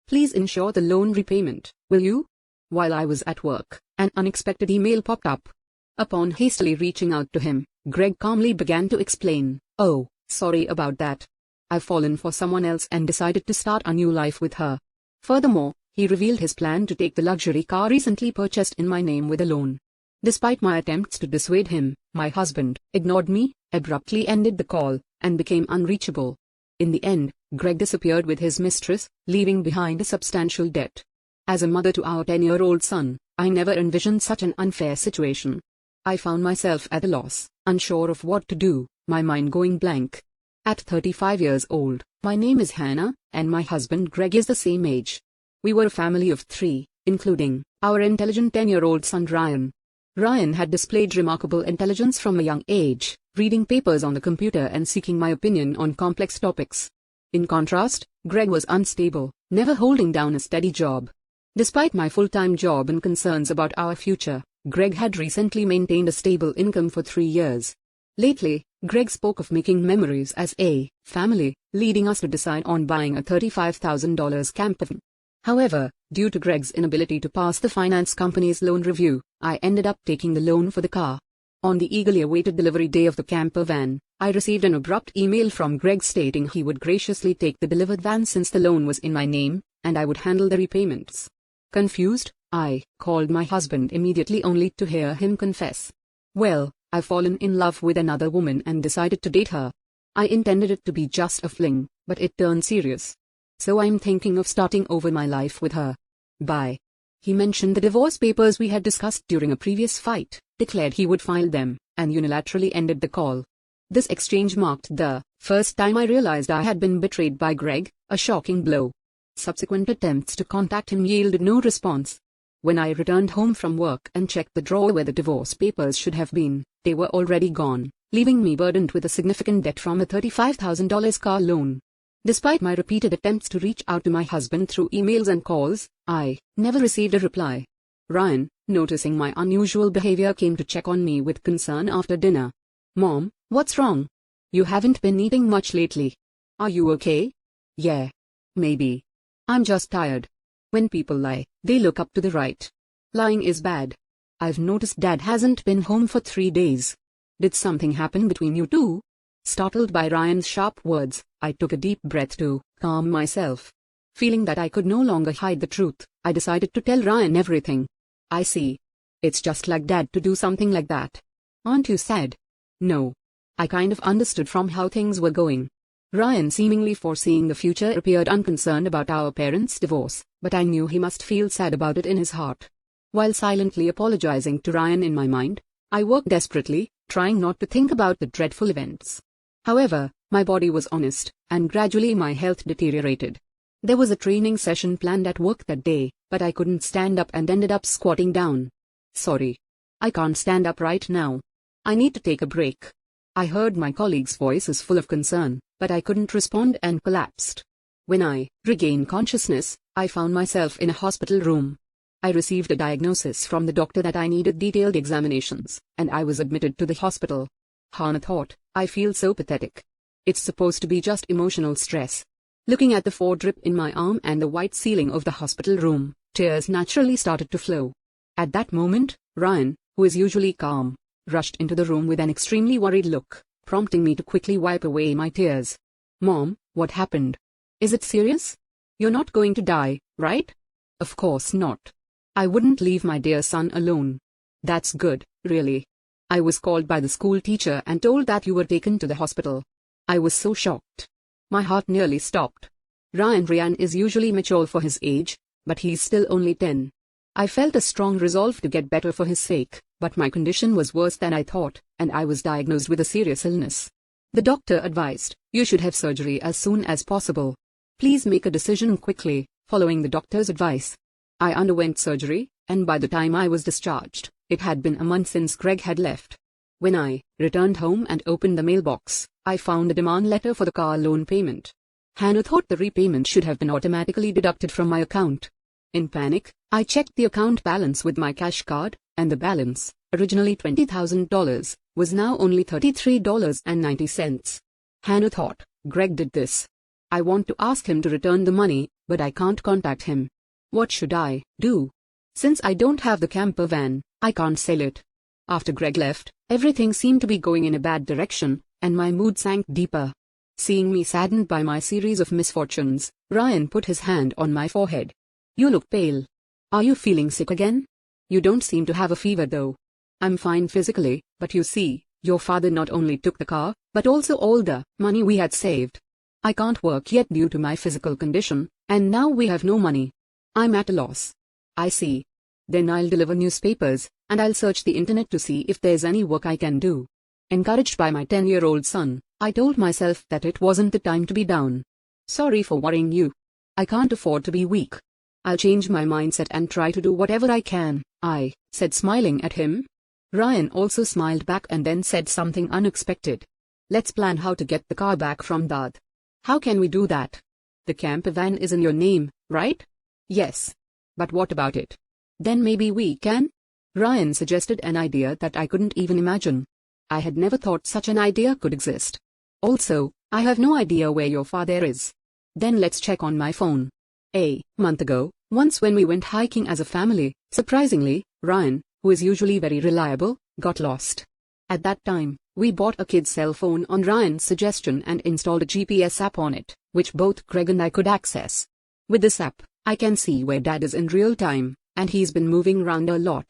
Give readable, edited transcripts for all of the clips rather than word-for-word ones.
Please ensure the loan repayment, will you? While I was at work, an unexpected email popped up. Upon hastily reaching out to him, Greg calmly began to explain, "Oh, sorry about that. I've fallen for someone else and decided to start a new life with her." Furthermore, he revealed his plan to take the luxury car recently purchased in my name with a loan. Despite my attempts to dissuade him, my husband ignored me, abruptly ended the call, and became unreachable. In the end, Greg disappeared with his mistress, leaving behind a substantial debt. As a mother to our 10-year-old son, I never envisioned such an unfair situation. I found myself at a loss, unsure of what to do, my mind going blank. At 35 years old, my name is Hannah, and my husband Greg is the same age. We were a family of 3, including our intelligent 10-year-old son Ryan. Ryan had displayed remarkable intelligence from a young age, reading papers on the computer and seeking my opinion on complex topics. In contrast, Greg was unstable, never holding down a steady job. Despite my full-time job and concerns about our future, Greg had recently maintained a stable income for 3 years. Lately, Greg spoke of making memories as a family, leading us to decide on buying a $35,000 camper van. However, due to Greg's inability to pass the finance company's loan review, I ended up taking the loan for the car. On the eagerly awaited delivery day of the camper van, I received an abrupt email from Greg stating he would graciously take the delivered van since the loan was in my name, and I would handle the repayments. Confused, I called my husband immediately only to hear him confess, "Well, I've fallen in love with another woman and decided to date her. I intended it to be just a fling, but it turned serious. So I'm thinking of starting over my life with her. Bye." He mentioned the divorce papers we had discussed during a previous fight, declared he would file them, and unilaterally ended the call. This exchange marked the first time I realized I had been betrayed by Greg, a shocking blow. Subsequent attempts to contact him yielded no response. When I returned home from work and checked the drawer where the divorce papers should have been, they were already gone, leaving me burdened with a significant debt from a $35,000 car loan. Despite my repeated attempts to reach out to my husband through emails and calls, I never received a reply. Ryan, noticing my unusual behavior, came to check on me with concern after dinner. "Mom, what's wrong? You haven't been eating much lately. Are you okay?" "Yeah. Maybe. I'm just tired." When people lie, they look up to the right. Lying is bad. "I've noticed Dad hasn't been home for 3 days. Did something happen between you two?" Startled by Ryan's sharp words, I took a deep breath to calm myself. Feeling that I could no longer hide the truth, I decided to tell Ryan everything. "I see. It's just like Dad to do something like that. Aren't you sad?" "No. I kind of understood from how things were going." Ryan, seemingly foreseeing the future, appeared unconcerned about our parents' divorce, but I knew he must feel sad about it in his heart. While silently apologizing to Ryan in my mind, I worked desperately, trying not to think about the dreadful events. However, my body was honest, and gradually my health deteriorated. There was a training session planned at work that day, but I couldn't stand up and ended up squatting down. "Sorry. I can't stand up right now. I need to take a break." I heard my colleague's voices full of concern, but I couldn't respond and collapsed. When I regained consciousness, I found myself in a hospital room. I received a diagnosis from the doctor that I needed detailed examinations, and I was admitted to the hospital. Hannah thought, "I feel so pathetic. It's supposed to be just emotional stress." Looking at the foredrip in my arm and the white ceiling of the hospital room, tears naturally started to flow. At that moment, Ryan, who is usually calm, rushed into the room with an extremely worried look, prompting me to quickly wipe away my tears. "Mom, what happened? Is it serious? You're not going to die, right?" "Of course not. I wouldn't leave my dear son alone." "That's good, really. I was called by the school teacher and told that you were taken to the hospital." I was so shocked. My heart nearly stopped. Ryan is usually mature for his age, but he's still only 10. I felt a strong resolve to get better for his sake, but my condition was worse than I thought, and I was diagnosed with a serious illness. The doctor advised, "You should have surgery as soon as possible. Please make a decision quickly." Following the doctor's advice, I underwent surgery, and by the time I was discharged, it had been a month since Greg had left. When I returned home and opened the mailbox, I found a demand letter for the car loan payment. Hannah thought the repayment should have been automatically deducted from my account. In panic, I checked the account balance with my cash card, and the balance, originally $20,000, was now only $33.90. Hannah thought, "Greg did this. I want to ask him to return the money, but I can't contact him. What should I do? Since I don't have the camper van, I can't sell it. After Greg left, everything seemed to be going in a bad direction, and my mood sank deeper. Seeing me saddened by my series of misfortunes, Ryan put his hand on my forehead. You look pale. Are you feeling sick again? You don't seem to have a fever though. I'm fine physically, but you see, your father not only took the car, but also all the money we had saved. I can't work yet due to my physical condition, and now we have no money. I'm at a loss. I see. Then I'll deliver newspapers, and I'll search the internet to see if there's any work I can do. Encouraged by my 10-year-old son, I told myself that it wasn't the time to be down. Sorry for worrying you. I can't afford to be weak. I'll change my mindset and try to do whatever I can, I said, smiling at him. Ryan also smiled back and then said something unexpected. Let's plan how to get the car back from Dad. How can we do that? The camper van is in your name, right? Yes. But what about it? Then maybe we can? Ryan suggested an idea that I couldn't even imagine. I had never thought such an idea could exist. Also, I have no idea where your father is. Then let's check on my phone. A month ago, once when we went hiking as a family, surprisingly, Ryan, who is usually very reliable, got lost. At that time, we bought a kid's cell phone on Ryan's suggestion and installed a GPS app on it, which both Greg and I could access. With this app, I can see where Dad is in real time, and he's been moving around a lot.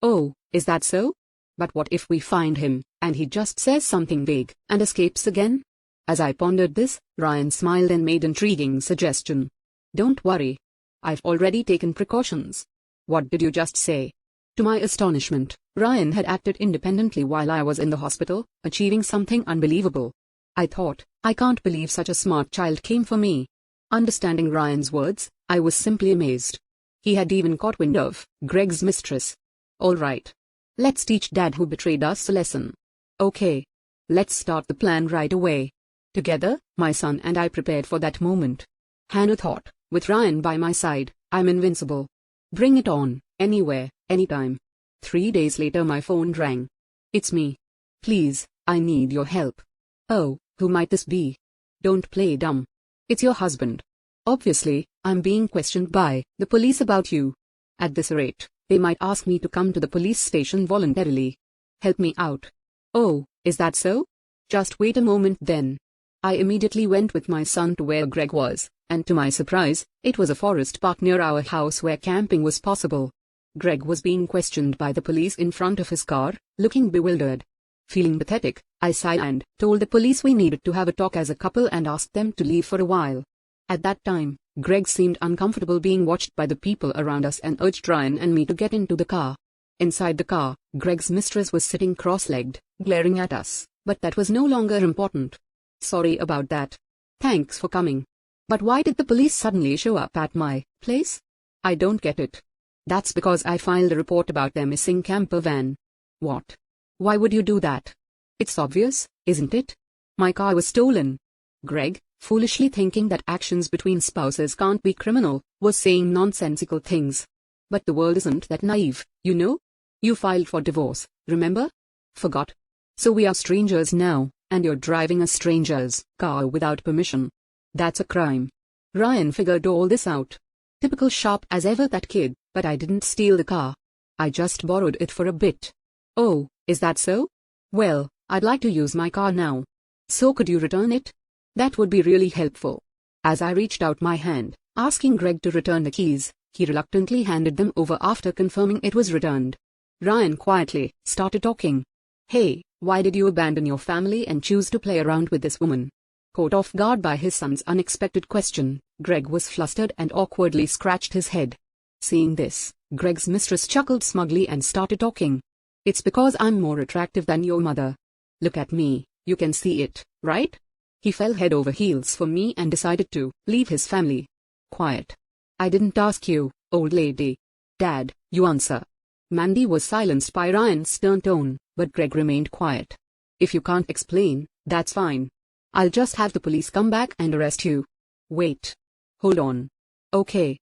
Oh, is that so? But what if we find him, and he just says something vague, and escapes again? As I pondered this, Ryan smiled and made an intriguing suggestion. Don't worry. I've already taken precautions. What did you just say? To my astonishment, Ryan had acted independently while I was in the hospital, achieving something unbelievable. I thought, I can't believe such a smart child came for me. Understanding Ryan's words, I was simply amazed. He had even caught wind of Greg's mistress. All right. Let's teach Dad who betrayed us a lesson. Okay. Let's start the plan right away. Together, my son and I prepared for that moment. Hannah thought, with Ryan by my side, I'm invincible. Bring it on, anywhere, anytime. 3 days later my phone rang. It's me. Please, I need your help. Oh, who might this be? Don't play dumb. It's your husband. Obviously, I'm being questioned by the police about you. At this rate, they might ask me to come to the police station voluntarily. Help me out. Oh, is that so? Just wait a moment then. I immediately went with my son to where Greg was, and to my surprise, it was a forest park near our house where camping was possible. Greg was being questioned by the police in front of his car, looking bewildered. Feeling pathetic, I sighed and told the police we needed to have a talk as a couple and asked them to leave for a while. At that time, Greg seemed uncomfortable being watched by the people around us and urged Ryan and me to get into the car. Inside the car, Greg's mistress was sitting cross-legged, glaring at us, but that was no longer important. Sorry about that. Thanks for coming. But why did the police suddenly show up at my place? I don't get it. That's because I filed a report about their missing camper van. What? Why would you do that? It's obvious, isn't it? My car was stolen. Greg, foolishly thinking that actions between spouses can't be criminal, was saying nonsensical things. But the world isn't that naive, you know? You filed for divorce, remember? Forgot. So we are strangers now, and you're driving a stranger's car without permission. That's a crime. Ryan figured all this out. Typical sharp as ever, that kid, but I didn't steal the car. I just borrowed it for a bit. Oh, is that so? Well, I'd like to use my car now. So could you return it? That would be really helpful. As I reached out my hand, asking Greg to return the keys, he reluctantly handed them over after confirming it was returned. Ryan quietly started talking. Hey, why did you abandon your family and choose to play around with this woman? Caught off guard by his son's unexpected question, Greg was flustered and awkwardly scratched his head. Seeing this, Greg's mistress chuckled smugly and started talking. It's because I'm more attractive than your mother. Look at me, you can see it, right? He fell head over heels for me and decided to leave his family. Quiet. I didn't ask you, old lady. Dad, you answer. Mandy was silenced by Ryan's stern tone, but Greg remained quiet. If you can't explain, that's fine. I'll just have the police come back and arrest you. Wait. Hold on. Okay.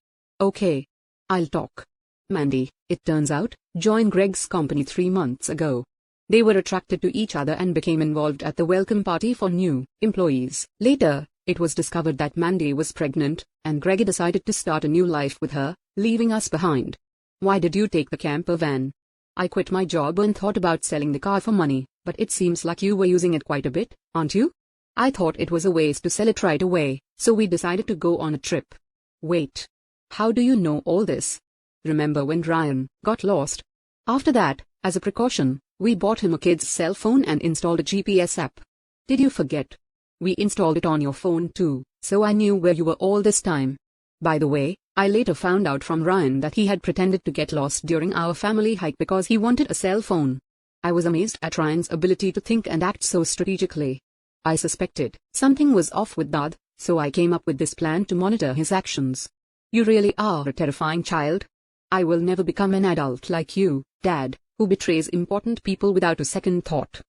I'll talk. Mandy, it turns out, joined Greg's company 3 months ago. They were attracted to each other and became involved at the welcome party for new employees. Later, It was discovered that Mandy was pregnant, and Greg decided to start a new life with her, leaving us behind. Why did you take the camper van? I quit my job and thought about selling the car for money, but it seems like you were using it quite a bit, aren't you? I thought it was a waste to sell it right away, so we decided to go on a trip. Wait. How do you know all this? Remember when Ryan got lost? After that, as a precaution, we bought him a kid's cell phone and installed a GPS app. Did you forget? We installed it on your phone too, so I knew where you were all this time. By the way, I later found out from Ryan that he had pretended to get lost during our family hike because he wanted a cell phone. I was amazed at Ryan's ability to think and act so strategically. I suspected something was off with Dad, so I came up with this plan to monitor his actions. You really are a terrifying child. I will never become an adult like you, Dad, who betrays important people without a second thought.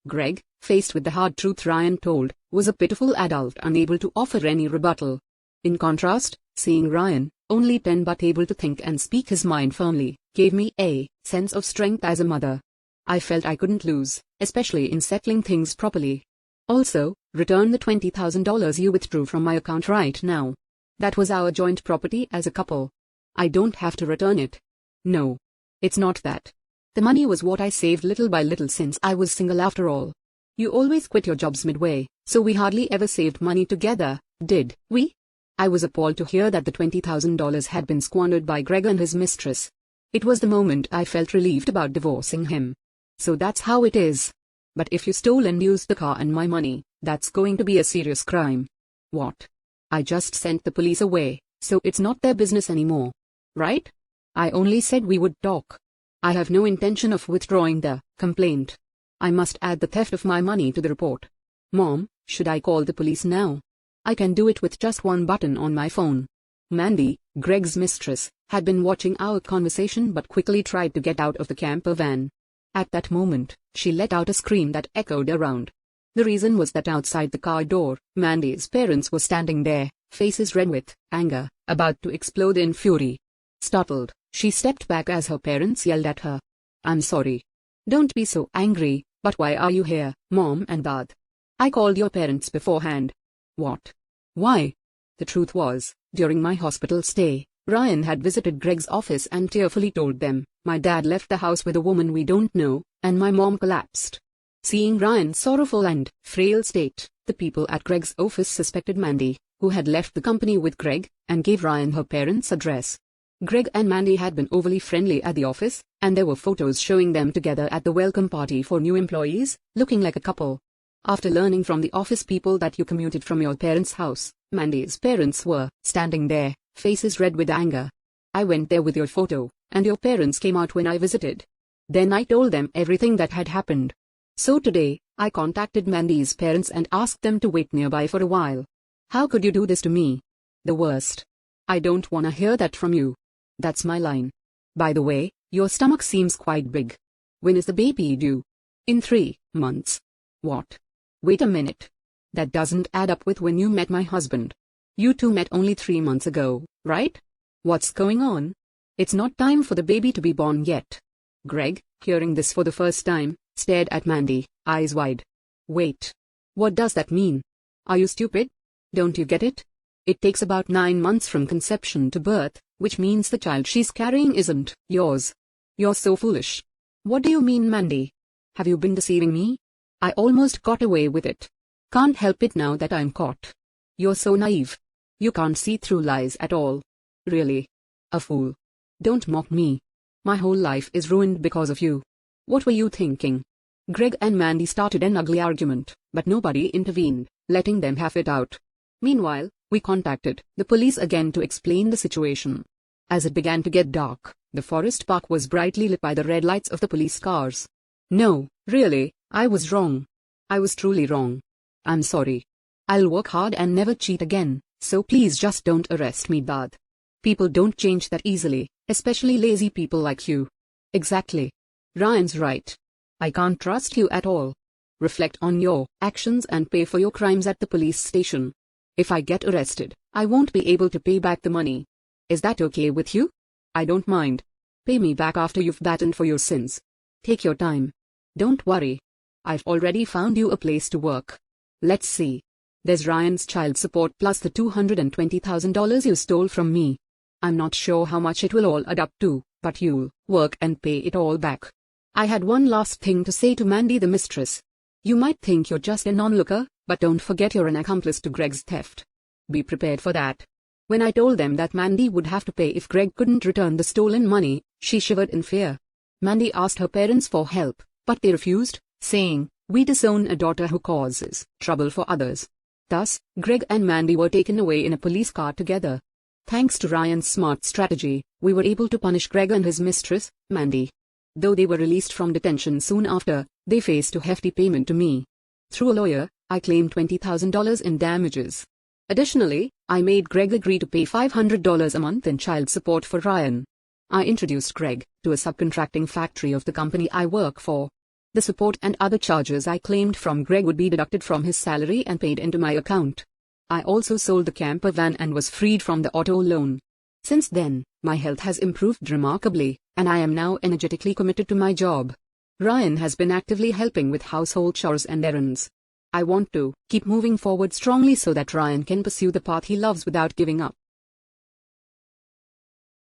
Greg, faced with the hard truth Ryan told, was a pitiful adult unable to offer any rebuttal. In contrast, seeing Ryan, only 10 but able to think and speak his mind firmly, gave me a sense of strength as a mother. I felt I couldn't lose, especially in settling things properly. Also, return the $20,000 you withdrew from my account right now. That was our joint property as a couple. I don't have to return it. No. It's not that. The money was what I saved little by little since I was single after all. You always quit your jobs midway, so we hardly ever saved money together, did we? I was appalled to hear that the $20,000 had been squandered by Greg and his mistress. It was the moment I felt relieved about divorcing him. So that's how it is. But if you stole and used the car and my money, that's going to be a serious crime. What? I just sent the police away, so it's not their business anymore. Right? I only said we would talk. I have no intention of withdrawing the complaint. I must add the theft of my money to the report. Mom, should I call the police now? I can do it with just one button on my phone. Mandy, Greg's mistress, had been watching our conversation but quickly tried to get out of the camper van. At that moment, she let out a scream that echoed around. The reason was that outside the car door, Mandy's parents were standing there, faces red with anger, about to explode in fury. Startled, she stepped back as her parents yelled at her. I'm sorry. Don't be so angry, but why are you here, Mom and Dad? I called your parents beforehand. What? Why? The truth was, during my hospital stay, Ryan had visited Greg's office and tearfully told them, my dad left the house with a woman we don't know, and my mom collapsed. Seeing Ryan's sorrowful and frail state, the people at Greg's office suspected Mandy, who had left the company with Greg, and gave Ryan her parents' address. Greg and Mandy had been overly friendly at the office, and there were photos showing them together at the welcome party for new employees, looking like a couple. After learning from the office people that you commuted from your parents' house, Mandy's parents were standing there, faces red with anger. I went there with your photo, and your parents came out when I visited. Then I told them everything that had happened. So today, I contacted Mandy's parents and asked them to wait nearby for a while. How could you do this to me? The worst. I don't wanna hear that from you. That's my line. By the way, your stomach seems quite big. When is the baby due? In 3 months. What? Wait a minute. That doesn't add up with when you met my husband. You two met only 3 months ago, right? What's going on? It's not time for the baby to be born yet. Greg, hearing this for the first time, stared at Mandy, eyes wide. Wait. What does that mean? Are you stupid? Don't you get it? It takes about 9 months from conception to birth, which means the child she's carrying isn't yours. You're so foolish. What do you mean, Mandy? Have you been deceiving me? I almost got away with it. Can't help it now that I'm caught. You're so naive. You can't see through lies at all. Really. A fool. Don't mock me. My whole life is ruined because of you. What were you thinking? Greg and Mandy started an ugly argument, but nobody intervened, letting them have it out. Meanwhile, we contacted the police again to explain the situation. As it began to get dark, the forest park was brightly lit by the red lights of the police cars. No, really, I was wrong. I was truly wrong. I'm sorry. I'll work hard and never cheat again, so please just don't arrest me, Dad. People don't change that easily, especially lazy people like you. Exactly. Ryan's right. I can't trust you at all. Reflect on your actions and pay for your crimes at the police station. If I get arrested, I won't be able to pay back the money. Is that okay with you? I don't mind. Pay me back after you've battened for your sins. Take your time. Don't worry. I've already found you a place to work. Let's see. There's Ryan's child support plus the $220,000 you stole from me. I'm not sure how much it will all add up to, but you'll work and pay it all back. I had one last thing to say to Mandy the mistress. You might think you're just an onlooker, but don't forget you're an accomplice to Greg's theft. Be prepared for that. When I told them that Mandy would have to pay if Greg couldn't return the stolen money, she shivered in fear. Mandy asked her parents for help, but they refused, saying, "We disown a daughter who causes trouble for others." Thus, Greg and Mandy were taken away in a police car together. Thanks to Ryan's smart strategy, we were able to punish Greg and his mistress, Mandy. Though they were released from detention soon after, they faced a hefty payment to me. Through a lawyer, I claimed $20,000 in damages. Additionally, I made Greg agree to pay $500 a month in child support for Ryan. I introduced Greg to a subcontracting factory of the company I work for. The support and other charges I claimed from Greg would be deducted from his salary and paid into my account. I also sold the camper van and was freed from the auto loan. Since then, my health has improved remarkably, and I am now energetically committed to my job. Ryan has been actively helping with household chores and errands. I want to keep moving forward strongly so that Ryan can pursue the path he loves without giving up.